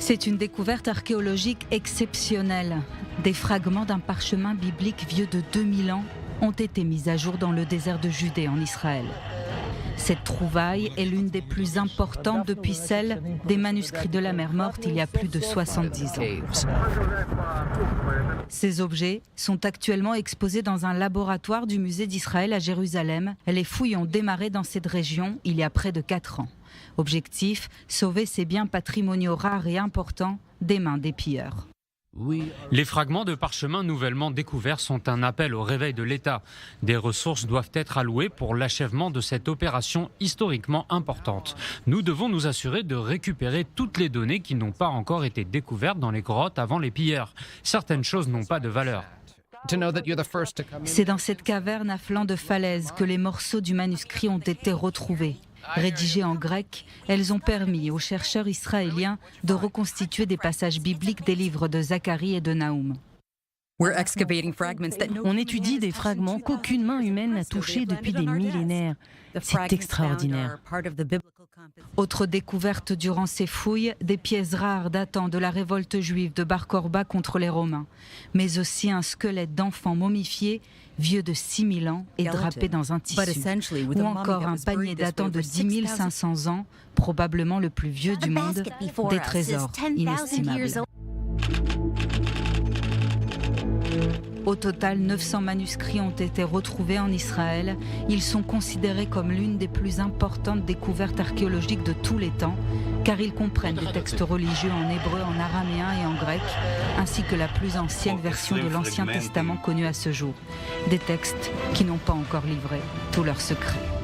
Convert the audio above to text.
C'est une découverte archéologique exceptionnelle. Des fragments d'un parchemin biblique vieux de 2000 ans ont été mis à jour dans le désert de Judée en Israël. Cette trouvaille est l'une des plus importantes depuis celle des manuscrits de la mer Morte il y a plus de 70 ans. Ces objets sont actuellement exposés dans un laboratoire du musée d'Israël à Jérusalem. Les fouilles ont démarré dans cette région il y a près de 4 ans. Objectif, sauver ces biens patrimoniaux rares et importants des mains des pilleurs. Les fragments de parchemin nouvellement découverts sont un appel au réveil de l'État. Des ressources doivent être allouées pour l'achèvement de cette opération historiquement importante. Nous devons nous assurer de récupérer toutes les données qui n'ont pas encore été découvertes dans les grottes avant les pilleurs. Certaines choses n'ont pas de valeur. C'est dans cette caverne à flanc de falaise que les morceaux du manuscrit ont été retrouvés. Rédigées en grec, elles ont permis aux chercheurs israéliens de reconstituer des passages bibliques des livres de Zacharie et de Naoum. On étudie des fragments qu'aucune main humaine n'a touchés depuis des millénaires. C'est extraordinaire. Autre découverte durant ces fouilles, des pièces rares datant de la révolte juive de Bar Korba contre les Romains, mais aussi un squelette d'enfant momifié, vieux de 6000 ans et drapé dans un tissu, ou encore un panier datant de 10 500 ans, probablement le plus vieux du monde, des trésors inestimables. Au total, 900 manuscrits ont été retrouvés en Israël. Ils sont considérés comme l'une des plus importantes découvertes archéologiques de tous les temps, car ils comprennent des textes religieux en hébreu, en araméen et en grec, ainsi que la plus ancienne version de l'Ancien Testament connue à ce jour. Des textes qui n'ont pas encore livré tous leurs secrets.